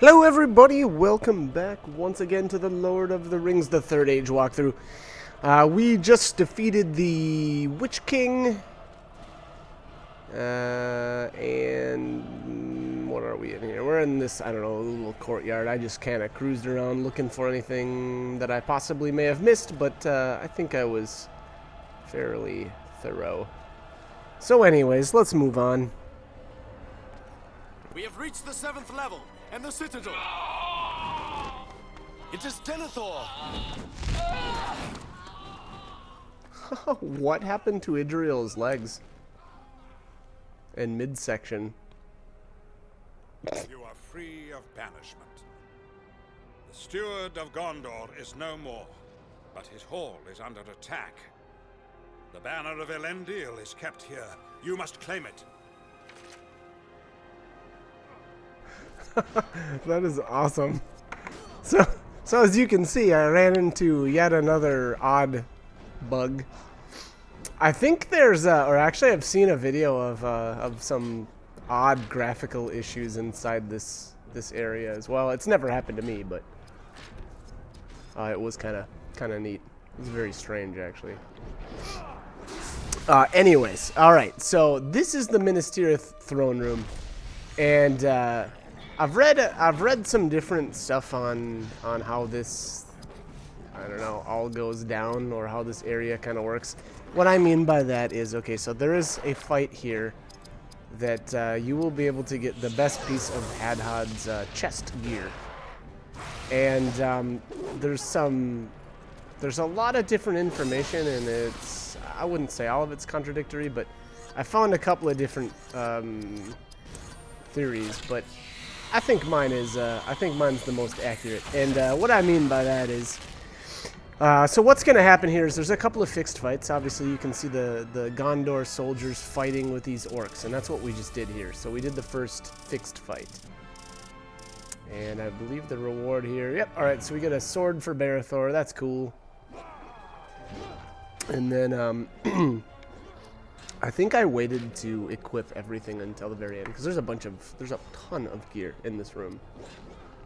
Hello everybody, welcome back once again to the Lord of the Rings, the Third Age walkthrough. We just defeated the Witch King, and what are we in here? We're in this, I don't know, little courtyard. I just kind of cruised around looking for anything that I possibly may have missed, but I think I was fairly thorough. So anyways, let's move on. We have reached the 7th level and the Citadel. It is Denethor. What happened to Idriel's legs? And midsection. You are free of banishment. The steward of Gondor is no more, but his hall is under attack. The banner of Elendil is kept here. You must claim it. That is awesome. So as you can see, I ran into yet another odd bug. I think there's, or actually I've seen a video of some odd graphical issues inside this area as well. It's never happened to me, but it was kind of neat. It was very strange, actually. Anyways, all right. So this is the Minas Tirith throne room, and I've read some different stuff on how this, I don't know, all goes down, or how this area kind of works. What I mean by that is, okay, so there is a fight here that you will be able to get the best piece of Hadhod's chest gear, and there's a lot of different information, and it's, I wouldn't say all of it's contradictory, but I found a couple of different theories, but I think mine's the most accurate. And what I mean by that is, so what's going to happen here is there's a couple of fixed fights. Obviously, you can see the Gondor soldiers fighting with these orcs, and that's what we just did here. So we did the first fixed fight. And I believe the reward here, yep, alright, so we get a sword for Barethor, that's cool. And then, I think I waited to equip everything until the very end, because there's a ton of gear in this room.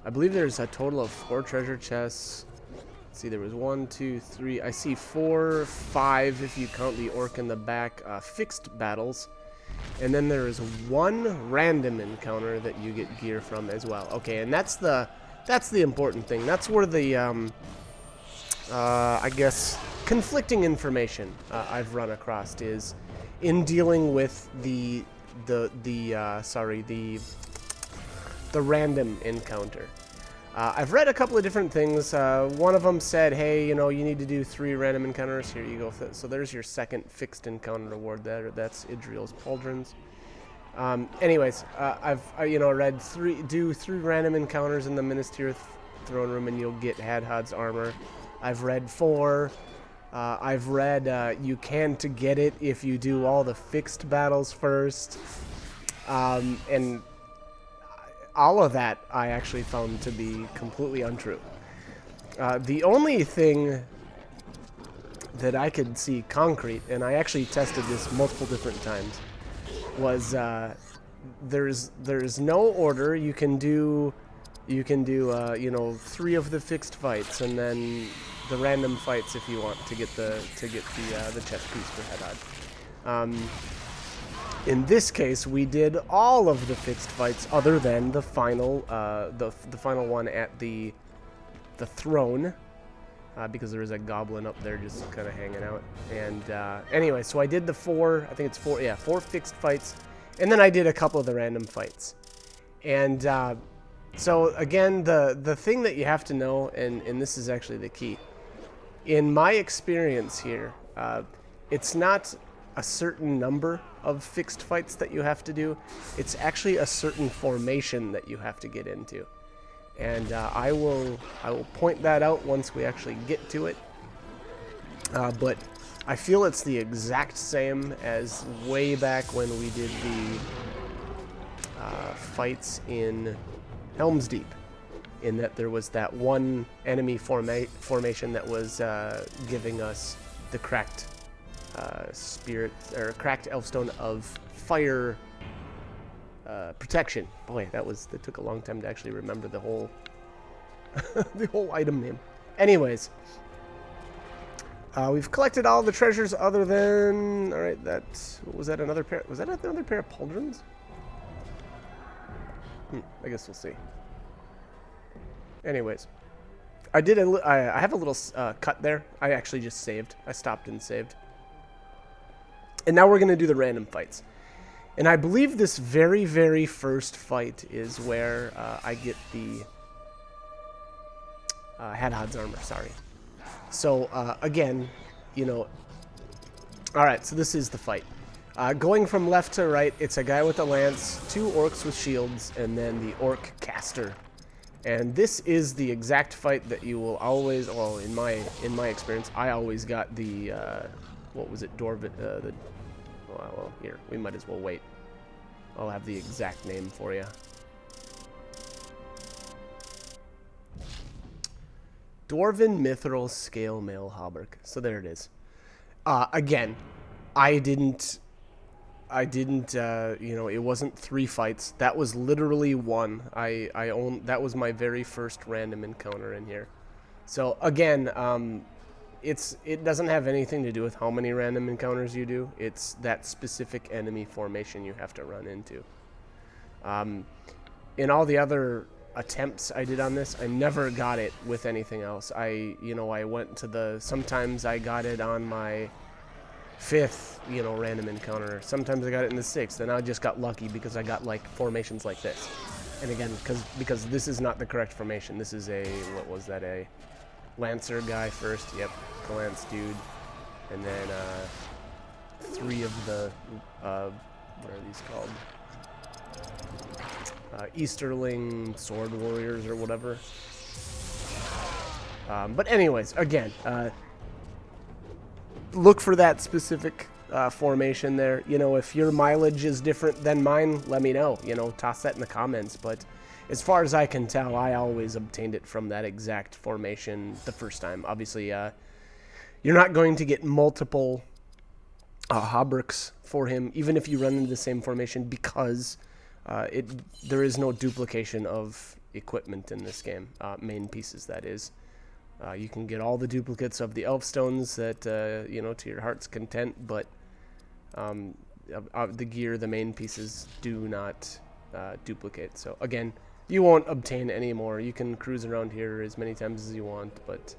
I believe there's a total of 4 treasure chests. Let's see, there was 1, 2, 3, I see 4, 5 if you count the orc in the back, fixed battles. And then there is 1 random encounter that you get gear from as well. Okay, and that's the important thing. That's where the, I guess, conflicting information I've run across is in dealing with the random encounter. I've read a couple of different things. One of them said, hey, you know, you need to do 3 random encounters. Here you go. So there's your second fixed encounter reward there. That's Idriel's Pauldrons. Anyways, I've read 3 random encounters in the Minas Tirith throne room and you'll get Hadhod's armor. I've read 4. I've read you can to get it if you do all the fixed battles first. And all of that I actually found to be completely untrue. The only thing that I could see concrete, and I actually tested this multiple different times, was there's no order. You can do 3 of the fixed fights, and then the random fights if you want to get the chest piece for Hadhod. In this case, we did all of the fixed fights other than the final the final one at the throne, because there is a goblin up there just kind of hanging out. And anyway, so I did the 4 fixed fights, and then I did a couple of the random fights. And so again, the thing that you have to know, and this is actually the key, in my experience here, it's not a certain number of fixed fights that you have to do. It's actually a certain formation that you have to get into. And I will point that out once we actually get to it. But I feel it's the exact same as way back when we did the fights in Helm's Deep, in that there was that one enemy formation that was giving us the cracked spirit, or cracked Elfstone of Fire protection. Boy, that took a long time to actually remember the whole the whole item name. Anyways, we've collected all the treasures other than... Alright, was that another pair? Was that another pair of pauldrons? I guess we'll see. Anyways, I have a little cut there. I actually just saved. I stopped and saved. And now we're going to do the random fights. And I believe this very, very first fight is where I get the Hadhod's armor, sorry. So, again, you know... Alright, so this is the fight. Going from left to right, it's a guy with a lance, 2 orcs with shields, and then the orc caster. And this is the exact fight that you will always... Well, in my experience, I always got the... what was it? Well, here, we might as well wait. I'll have the exact name for you. Dwarven Mithril Scale Mail Hauberk. So there it is. Again, I didn't, you know, it wasn't 3 fights. That was literally 1. That was my very first random encounter in here. So again, it doesn't have anything to do with how many random encounters you do. It's that specific enemy formation you have to run into. In all the other attempts I did on this, I never got it with anything else. I went to sometimes I got it on my 5th, random encounter. Sometimes I got it in the 6th, and I just got lucky because I got like formations like this. And again, because this is not the correct formation. This is a Lancer guy first. Yep, the Lance dude, and then 3 of the what are these called? Easterling sword warriors or whatever. But anyways, again, look for that specific formation there. If your mileage is different than mine, let me know. Toss that in the comments. But as far as I can tell, I always obtained it from that exact formation the first time. Obviously, you're not going to get multiple hauberks for him, even if you run into the same formation, because there is no duplication of equipment in this game, main pieces that is. You can get all the duplicates of the Elfstones that, to your heart's content, but the gear, the main pieces do not duplicate. So again, you won't obtain any more. You can cruise around here as many times as you want, but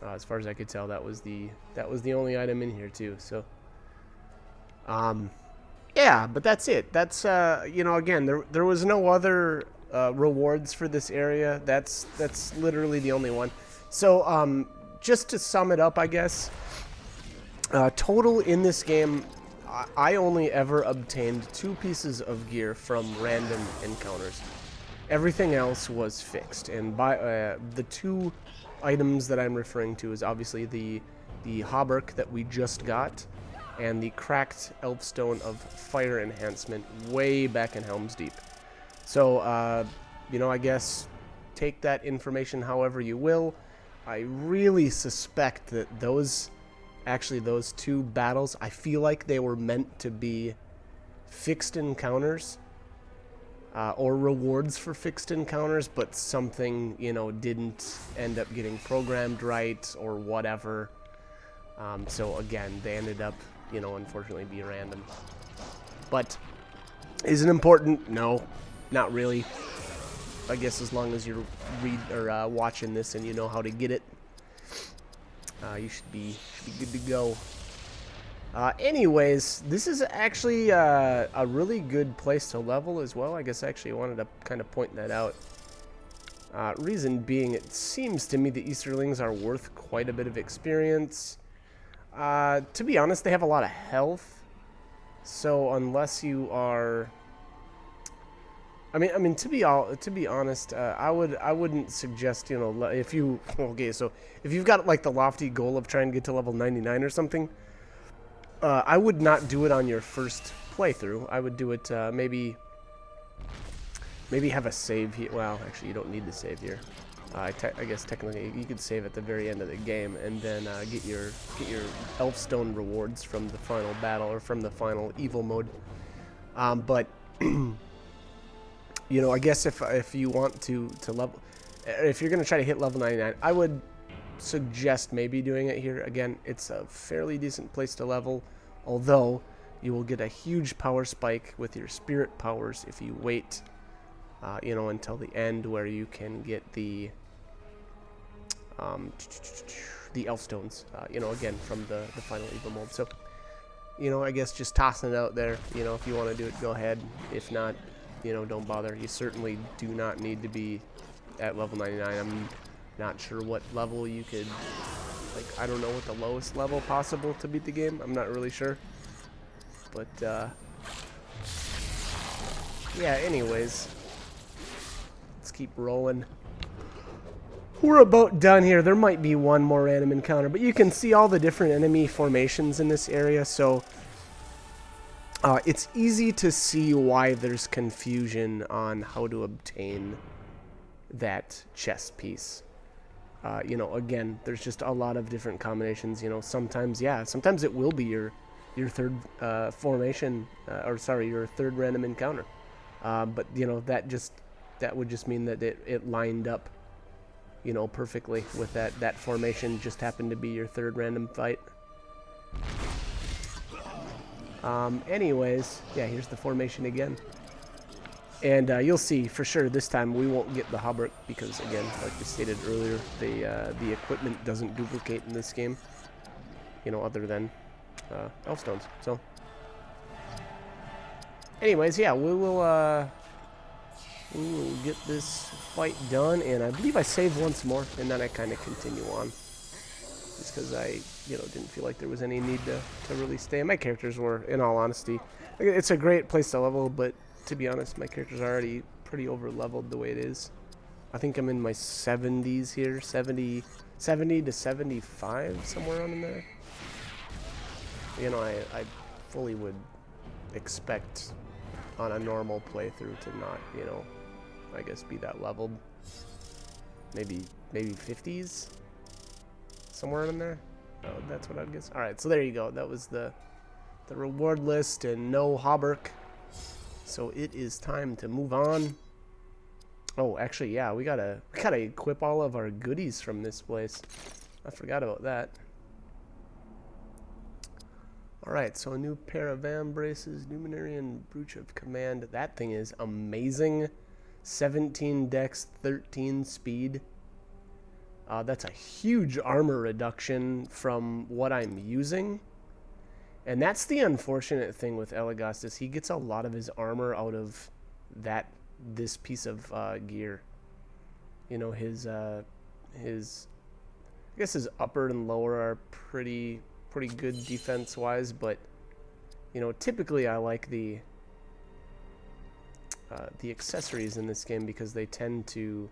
as far as I could tell, that was the only item in here too. So yeah, but that's it. That's again, there was no other rewards for this area. That's literally the only one. So just to sum it up, I guess, total in this game, I only ever obtained 2 pieces of gear from random encounters. Everything else was fixed, and by the 2 items that I'm referring to is obviously the hauberk that we just got, and the cracked Elfstone of Fire Enhancement way back in Helm's Deep. So, I guess take that information however you will. I really suspect that those 2 battles, I feel like they were meant to be fixed encounters, or rewards for fixed encounters, but something, didn't end up getting programmed right or whatever. So again, they ended up, unfortunately be random. But is it important? No, not really. I guess as long as you're watching this and you know how to get it, you should be good to go. Anyways, this is actually a really good place to level as well. I guess I actually wanted to kind of point that out. Reason being, it seems to me the Easterlings are worth quite a bit of experience. To be honest, they have a lot of health, so unless you are, I mean, to be honest, I wouldn't suggest, if you, okay, so if you've got like the lofty goal of trying to get to level 99 or something, I would not do it on your first playthrough. I would do it, maybe have a save here. Well, actually, you don't need to save here. I guess technically you could save at the very end of the game and then get your Elfstone rewards from the final battle or from the final evil mode. But you know, I guess if you want to level, if you're gonna try to hit level 99, I would suggest maybe doing it here. Again, it's a fairly decent place to level, although you will get a huge power spike with your spirit powers if you wait, you know, until the end where you can get the elf stones, you know, again from the final Evo mold. So, you know, I guess just tossing it out there. You know, if you want to do it, go ahead. If not, you know, don't bother. You certainly do not need to be at level 99. I'm not sure what level you could, like, I don't know what the lowest level possible to beat the game. I'm not really sure. But, yeah, anyways. Let's keep rolling. We're about done here. There might be one more random encounter, but you can see all the different enemy formations in this area, so it's easy to see why there's confusion on how to obtain that chest piece. You know, again, there's just a lot of different combinations. You know, sometimes, yeah, sometimes it will be your third formation, or sorry, your third random encounter. But you know, that would just mean that it lined up, you know, perfectly with that formation. Just happened to be your third random fight. Anyways, yeah, here's the formation again. And you'll see for sure this time we won't get the Hauberk because, again, like we stated earlier, the equipment doesn't duplicate in this game, you know, other than elf stones. So, anyways, yeah, we will get this fight done, and I believe I save once more, and then I kind of continue on, just because I, you know, didn't feel like there was any need to really stay. My characters were, in all honesty, it's a great place to level, but to be honest, my character's are already pretty over leveled the way it is. I think I'm in my 70s here, 70 to 75, somewhere around in there. You know, I fully would expect on a normal playthrough to not, you know, I guess be that leveled. Maybe 50s, somewhere in there. Oh, that's what I'd guess. All right, so there you go. That was the reward list, and no Hauberk. So it is time to move on. Oh, actually, yeah, we gotta equip all of our goodies from this place. I forgot about that. All right, so a new pair of Vam braces, Numenorian Brooch of Command. That thing is amazing. 17 dex, 13 speed. That's a huge armor reduction from what I'm using. And that's the unfortunate thing with Elagast, is he gets a lot of his armor out of this piece of gear. You know, his I guess his upper and lower are pretty good defense wise, but you know, typically I like the accessories in this game because they tend to,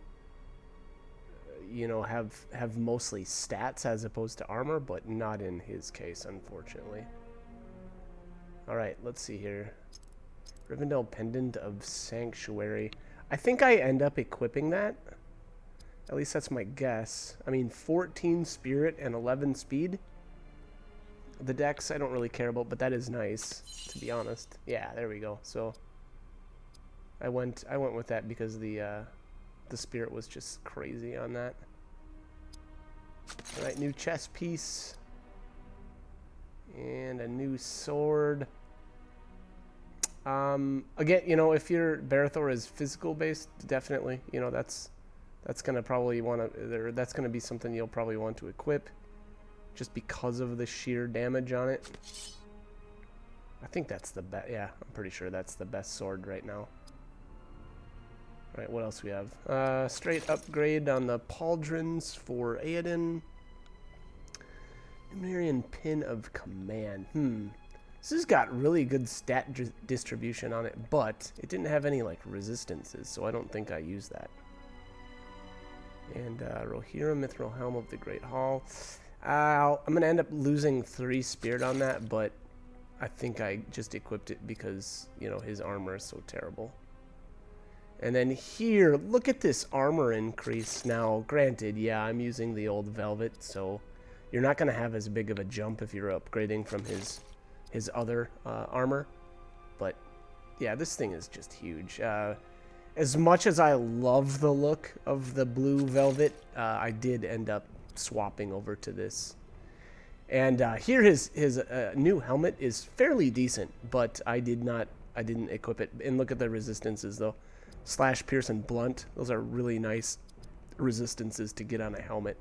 you know, have mostly stats as opposed to armor, but not in his case, unfortunately. All right, let's see here. Rivendell Pendant of Sanctuary. I think I end up equipping that. At least that's my guess. I mean, 14 spirit and 11 speed. The dex I don't really care about, but that is nice, to be honest. Yeah, there we go. So I went with that because the spirit was just crazy on that. All right, new chest piece. And a new sword. Again, you know, if your Barathor is physical based, definitely, you know, that's gonna probably that's gonna be something you'll probably want to equip, just because of the sheer damage on it. I think that's the best. Yeah, I'm pretty sure that's the best sword right now. All right, what else we have? Straight upgrade on the pauldrons for Eoden. Numenorian Pin of Command. This has got really good stat distribution on it, but it didn't have any like resistances, so I don't think I used that. And Rohirrim Mithril Helm of the Great Hall. I'm gonna end up losing 3 spirit on that, but I think I just equipped it because, you know, his armor is so terrible. And then here, look at this armor increase. Now, granted, yeah, I'm using the old Velvet, so you're not going to have as big of a jump if you're upgrading from his other armor. But, yeah, this thing is just huge. As much as I love the look of the blue velvet, I did end up swapping over to this. And here his new helmet is fairly decent, but I didn't equip it. And look at the resistances though. Slash, pierce, and blunt. Those are really nice resistances to get on a helmet.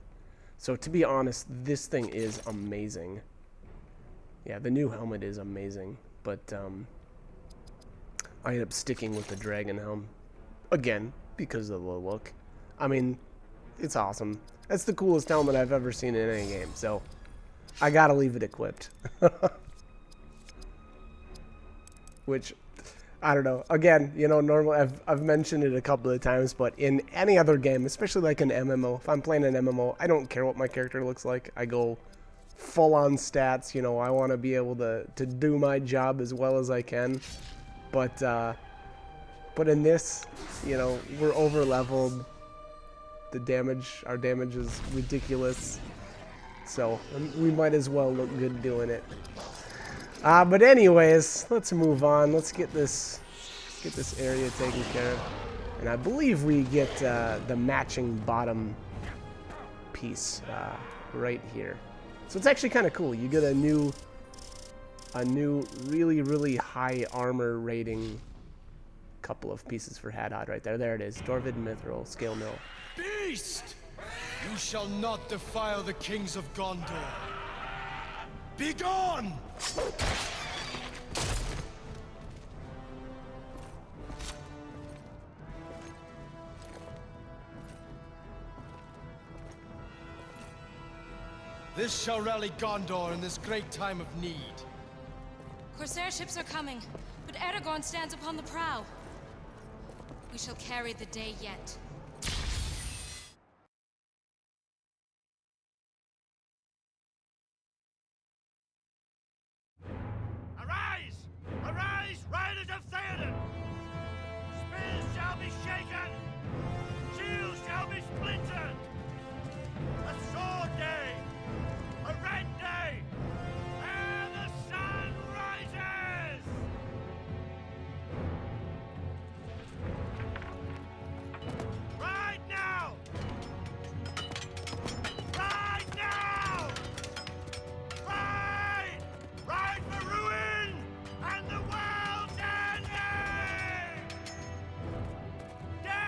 So to be honest, this thing is amazing. Yeah, the new helmet is amazing, but I ended up sticking with the dragon helm again because of the look. I mean, it's awesome. That's the coolest helmet I've ever seen in any game, so I gotta leave it equipped. Which, I don't know. Again, you know, normally I've mentioned it a couple of times, but in any other game, especially like an MMO, if I'm playing an MMO, I don't care what my character looks like. I go full on stats. You know, I want to be able to do my job as well as I can. But in this, you know, we're over leveled. Our damage is ridiculous. So we might as well look good doing it. But anyways, let's move on. Let's get this area taken care of. And I believe we get the matching bottom piece right here. So it's actually kind of cool. You get a new really high armor rating couple of pieces for Hadad right there. There it is. Dorvid Mithril Scale Mill. Beast! You shall not defile the kings of Gondor. Begone! This shall rally Gondor in this great time of need. Corsair ships are coming, but Aragorn stands upon the prow. We shall carry the day yet. Arise! Arise, riders of Theoden! Spears shall be shaken! Shields shall be splintered! A sword day! A red day! And the sun rises! Ride now! Ride now! Ride! Ride for ruin and the world's ending! Death!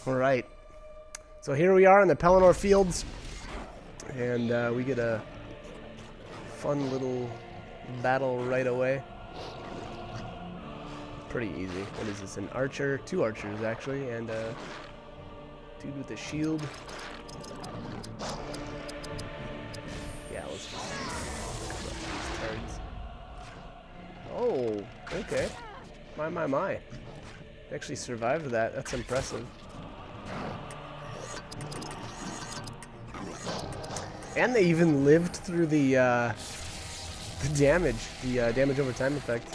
Alright, so here we are in the Pelennor Fields, and we get a fun little battle right away. Pretty easy. What is this, an archer? Two archers, actually, and a dude with a shield. Yeah, let's just crush these turds. Oh, okay. My. Actually survived that. That's impressive. And they even lived through the damage, damage over time effect.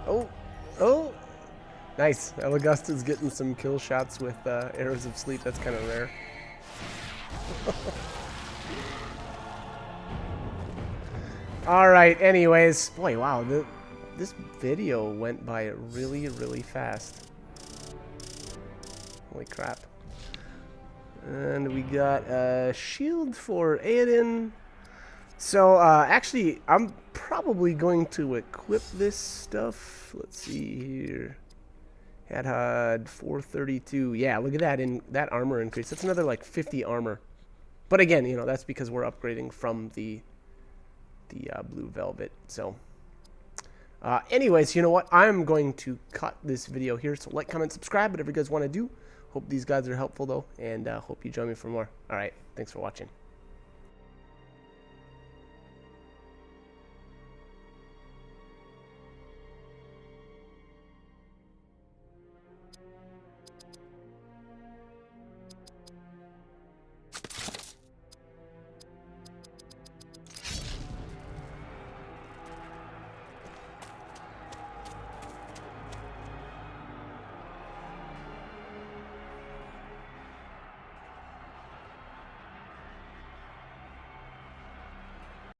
Oh, nice. Elagasta's getting some kill shots with arrows of sleep. That's kind of rare. All right. Anyways, boy, wow, this video went by really fast. Holy crap. And we got a shield for Aedan. So, actually, I'm probably going to equip this stuff. Let's see here. Hadad 432. Yeah, look at that, that armor increase. That's another, like, 50 armor. But again, you know, that's because we're upgrading from the blue velvet. So anyways, you know what? I'm going to cut this video here. So like, comment, subscribe, whatever you guys want to do. Hope these guys are helpful though, and hope you join me for more. All right, thanks for watching.